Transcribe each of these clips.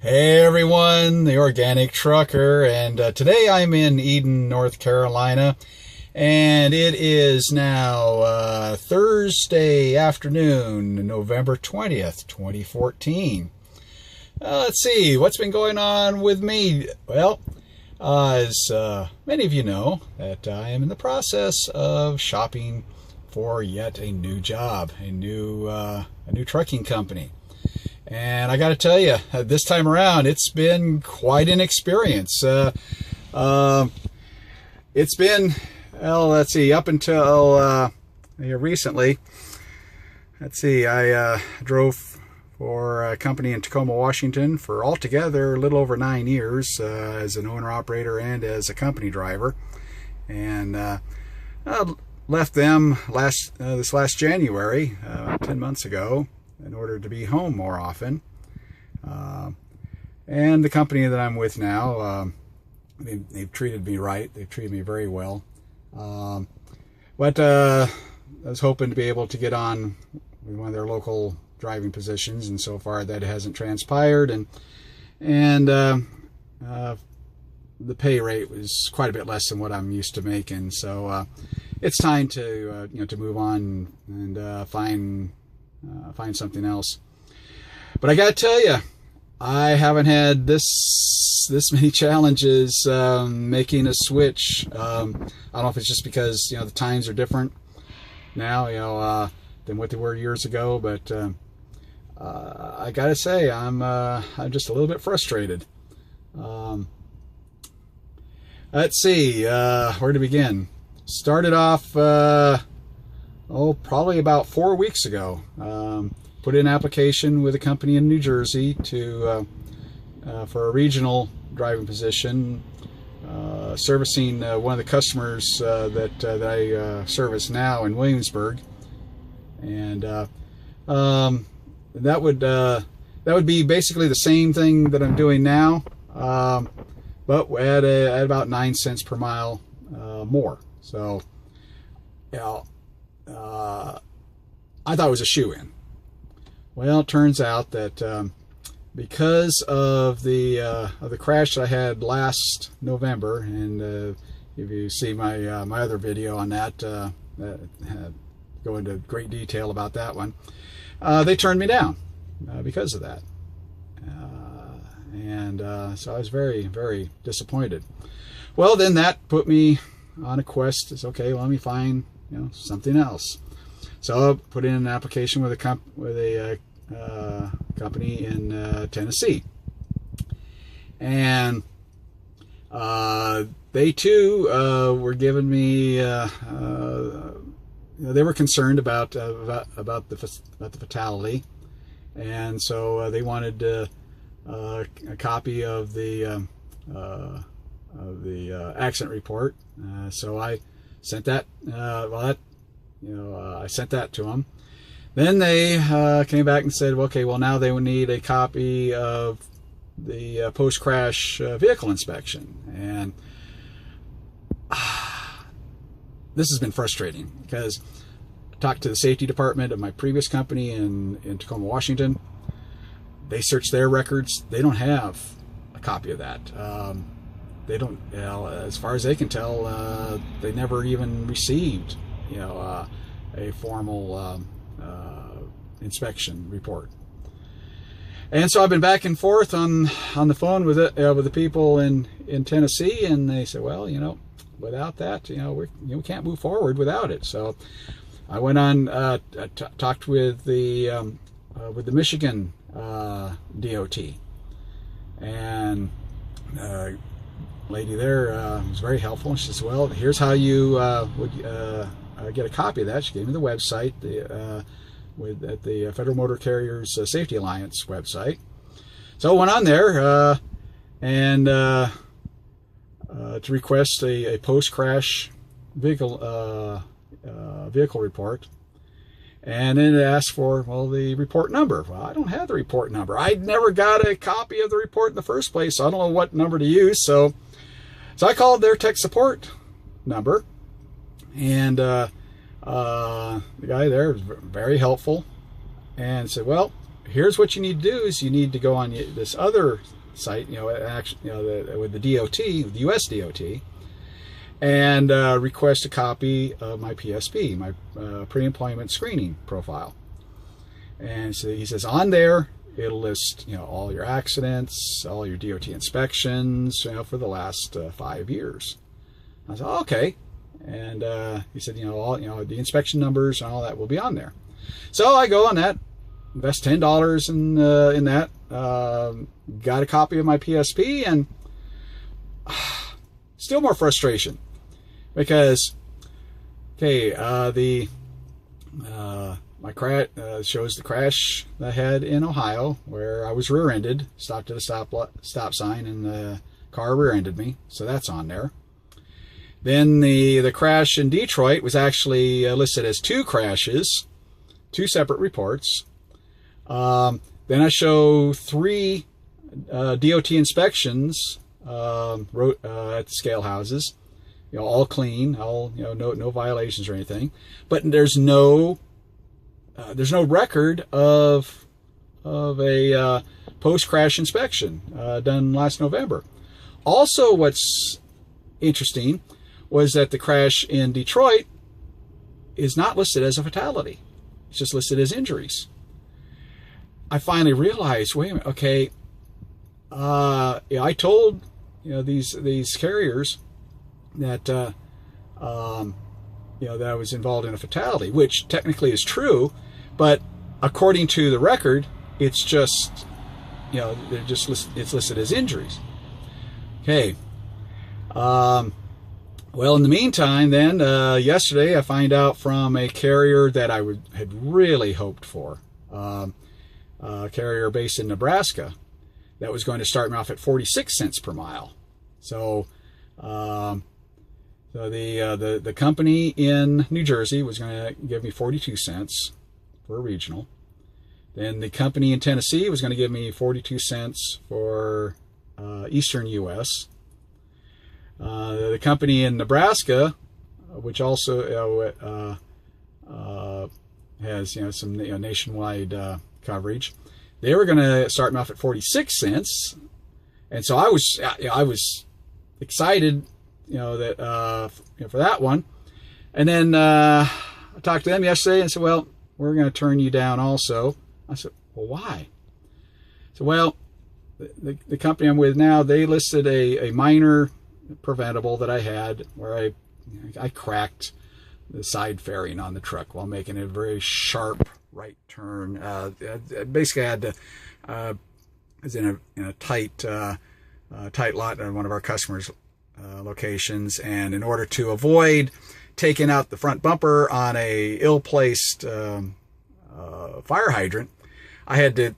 Hey everyone, the Organic Trucker, and today I'm in Eden, North Carolina, and it is now Thursday afternoon, November 20th, 2014. Let's see, what's been going on with me? Well, as many of you know, that I am in the process of shopping for yet a new job, a new trucking company. And I got to tell you, this time around, it's been quite an experience. It's been, well, let's see, up until recently. Let's see, I drove for a company in Tacoma, Washington for altogether a little over 9 years as an owner-operator and as a company driver. And I left them this last January, 10 months ago, in order to be home more often. And the company that I'm with now, they've treated me right. They've treated me very well. But I was hoping to be able to get on with one of their local driving positions, and so far that hasn't transpired. And the pay rate was quite a bit less than what I'm used to making. So it's time to to move on and find something else. But I gotta tell you, I haven't had this many challenges making a switch. I don't know if it's just because the times are different now, than what they were years ago. But I gotta say, I'm just a little bit frustrated. Let's see, where to begin. Started off probably about 4 weeks ago. Put in an application with a company in New Jersey for a regional driving position, servicing one of the customers that I service now in Williamsburg, and that would be basically the same thing that I'm doing now, but at about 9 cents per mile more. So, I thought it was a shoo-in. Well, it turns out that because of the crash that I had last November, and if you see my other video on that, go into great detail about that one, they turned me down because of that, and so I was very, very disappointed. Well, then that put me on a quest. It's okay. Well, let me find something else. So I put in an application with a company in Tennessee, and they too were giving me. They were concerned about the fatality, and so they wanted a copy of the accident report. So I sent that. I sent that to them. Then they came back and said, okay, well, now they would need a copy of the post-crash vehicle inspection. And this has been frustrating because I talked to the safety department of my previous company in Tacoma, Washington. They searched their records. They don't have a copy of that. They don't, as far as they can tell, they never even received a formal inspection report. And so I've been back and forth on the phone with the people in Tennessee, and they said, well, without that, we can't move forward without it. So I went on, talked with the Michigan DOT, and lady there was very helpful. She says, well, here's how you would get a copy of that. She gave me the website, at the Federal Motor Carriers Safety Alliance website. So I went on there and to request a post-crash vehicle report. And then it asked for, well, the report number. Well, I don't have the report number. I never got a copy of the report in the first place, so I don't know what number to use. So I called their tech support number, and the guy there was very helpful and said, well, here's what you need to do is you need to go on this other site, with the DOT, the US DOT, and request a copy of my PSP, my pre-employment screening profile. And so he says on there, it'll list, all your accidents, all your DOT inspections, for the last 5 years. I said, okay. And he said, all, the inspection numbers and all that will be on there. So I go on that, invest $10 in that, got a copy of my PSP, and still more frustration because, okay, my crash shows the crash that I had in Ohio where I was rear-ended, stopped at a stop sign, and the car rear-ended me. So that's on there. Then the crash in Detroit was actually listed as 2 crashes, 2 separate reports. Then I show 3 DOT inspections at the scale houses, all clean, all no violations or anything. But there's no record of a post-crash inspection done last November. Also, what's interesting was that the crash in Detroit is not listed as a fatality. It's just listed as injuries. I finally realized, wait a minute, okay, I told these carriers that that I was involved in a fatality, which technically is true, but according to the record, it's just it's listed as injuries. Okay. Well, in the meantime, then yesterday I find out from a carrier that I had really hoped for, a carrier based in Nebraska, that was going to start me off at 46 cents per mile. So, the company in New Jersey was going to give me 42 cents for a regional. Then the company in Tennessee was going to give me 42 cents for eastern U.S. The company in Nebraska, which also has some nationwide coverage, they were going to start me off at 46 cents, and so I was excited, that for that one. And then I talked to them yesterday and said, well, we're going to turn you down also. I said, well, why? So, well, the company I'm with now, they listed a minor preventable that I had where I cracked the side fairing on the truck while making a very sharp right turn. Basically, I had to. I was in a tight lot at one of our customers' locations, and in order to avoid taking out the front bumper on a ill-placed fire hydrant, I had to,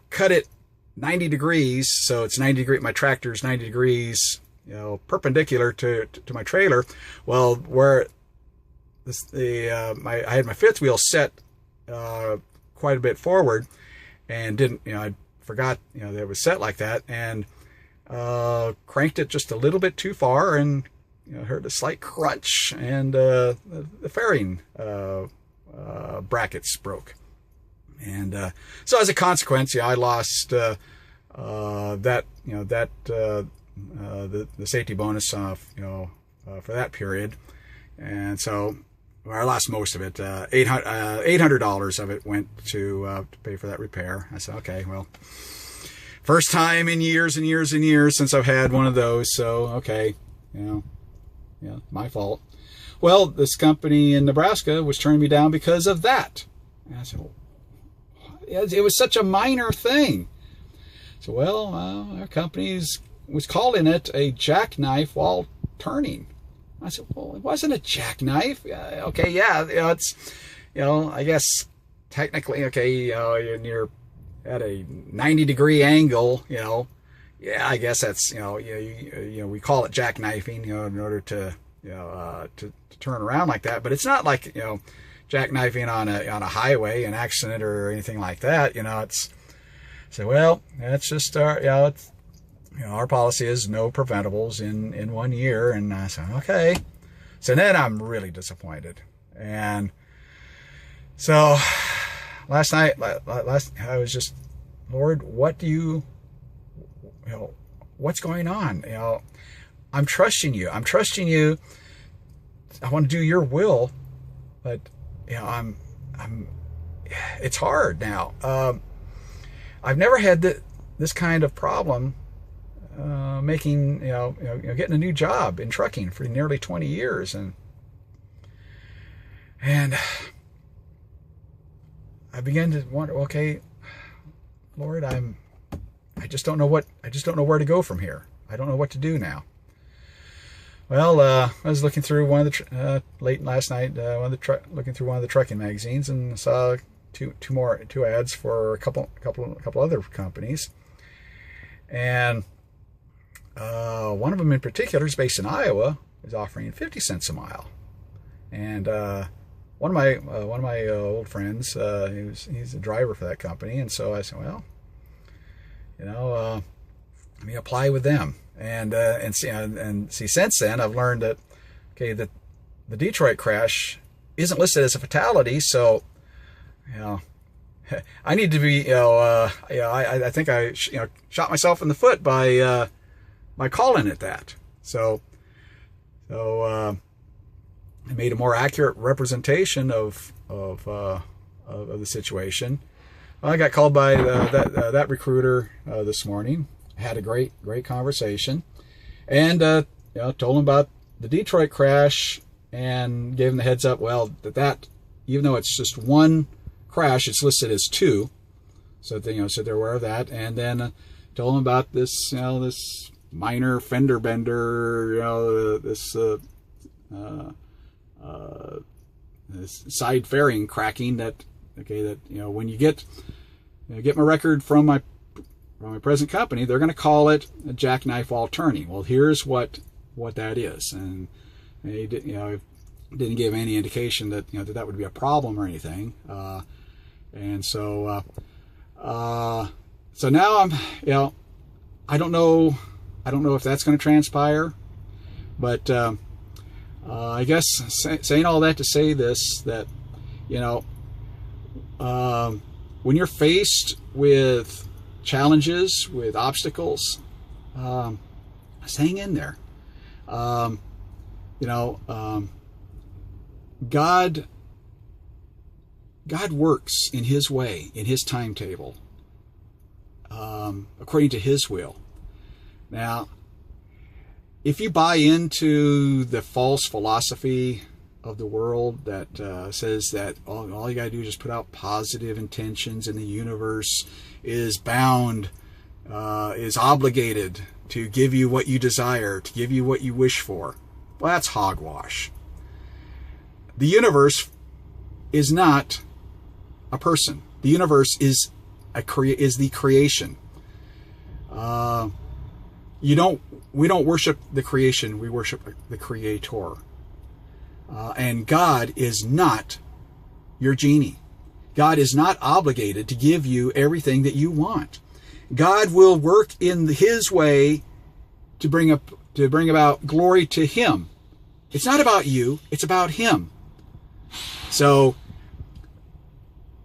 cut it 90 degrees. So it's 90 degree. My tractor's 90 degrees. Perpendicular to my trailer. Well, where I had my fifth wheel set quite a bit forward, and didn't, I forgot, that it was set like that, and cranked it just a little bit too far, and heard a slight crunch, and the fairing brackets broke, and so as a consequence, I lost the safety bonus, for that period. And so I lost most of it. $800 of it went to pay for that repair. I said, okay, well, first time in years and years and years since I've had one of those. So, okay, my fault. Well, this company in Nebraska was turning me down because of that. And I said, well, it was such a minor thing. So, well, our company's was calling it a jackknife while turning. I said, well, it wasn't a jackknife. Okay, yeah, it's, I guess technically, okay, you're at a 90 degree angle, yeah, I guess that's, we call it jackknifing, in order to, to turn around like that. But it's not like, jackknifing on a highway, an accident or anything like that. It's, so, well, that's just our, it's, our policy is no preventables in 1 year. And I said, okay. So then I'm really disappointed. And so last night, I was just, Lord, what do you know, what's going on? You know, I'm trusting you. I'm trusting you. I want to do your will, but you know, it's hard now. I've never had this kind of problem making, getting a new job in trucking for nearly 20 years. And I began to wonder, okay, Lord, I just don't know where to go from here. I don't know what to do now. Well, I was looking through one of the late last night, looking through one of the trucking magazines, and saw two ads for a couple other companies, and one of them in particular is based in Iowa, is offering 50 cents a mile, and one of my old friends, he's a driver for that company, and so I said, well, let me apply with them. And see, since then I've learned that, okay, that the Detroit crash isn't listed as a fatality, so I need to be, I think I shot myself in the foot by calling it that. So I made a more accurate representation of the situation. Well, I got called by that recruiter this morning. Had a great conversation, and told him about the Detroit crash and gave him the heads up. Well, that even though it's just one crash, it's listed as two, so they're aware of that. And then told him about this minor fender bender, this side fairing cracking that when you get my record from my present company, they're going to call it a jackknife wall turning. Well, here's what that is, and he didn't give any indication that that would be a problem or anything. And so now I'm I don't know if that's going to transpire, but I guess saying all that to say this, that when you're faced with challenges, with obstacles, just hang in there. God works in His way, in His timetable, according to His will. Now, if you buy into the false philosophy of the world that says that all you got to do is just put out positive intentions, and the universe is bound, is obligated to give you what you desire, to give you what you wish for, well, that's hogwash. The universe is not a person. The universe is the creation. We don't worship the creation. We worship the Creator. And God is not your genie. God is not obligated to give you everything that you want. God will work in His way to bring about glory to Him. It's not about you. It's about Him. So,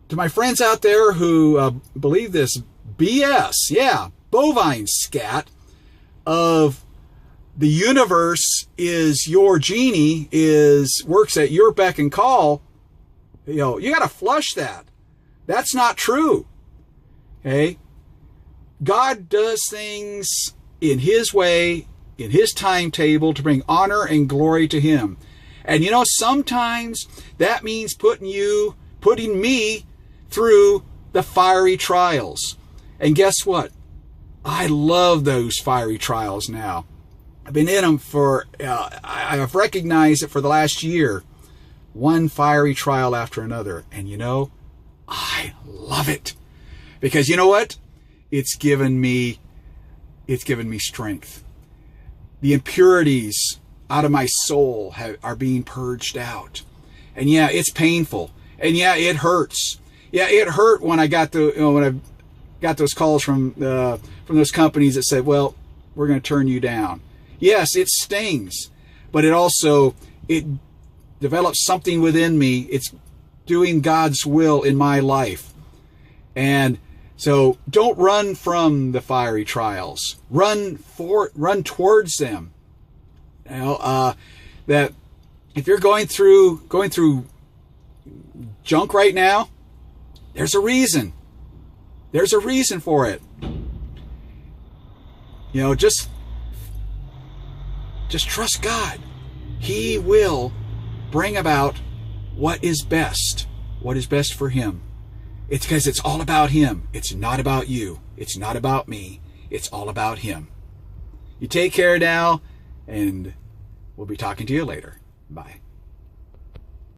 to my friends out there who believe this BS, bovine scat of the universe is your genie, works at your beck and call, you got to flush that. That's not true. Okay? God does things in His way, in His timetable, to bring honor and glory to Him. And sometimes that means putting me through the fiery trials. And guess what? I love those fiery trials now. I've been in them I have recognized it for the last year, one fiery trial after another. And I love it. Because you know what? It's given me strength. The impurities out of my soul are being purged out. And yeah, it's painful. And yeah, it hurts. Yeah, it hurt when I got those calls from those companies that said, well, we're going to turn you down. Yes, it stings, but it develops something within me. It's doing God's will in my life. And so don't run from the fiery trials. Run towards them. You know, that if you're going through junk right now, there's a reason. There's a reason for it. You know, just trust God. He will bring about what is best for him. It's because it's all about him. It's not about you. It's not about me. It's all about him. You take care now, and we'll be talking to you later. Bye.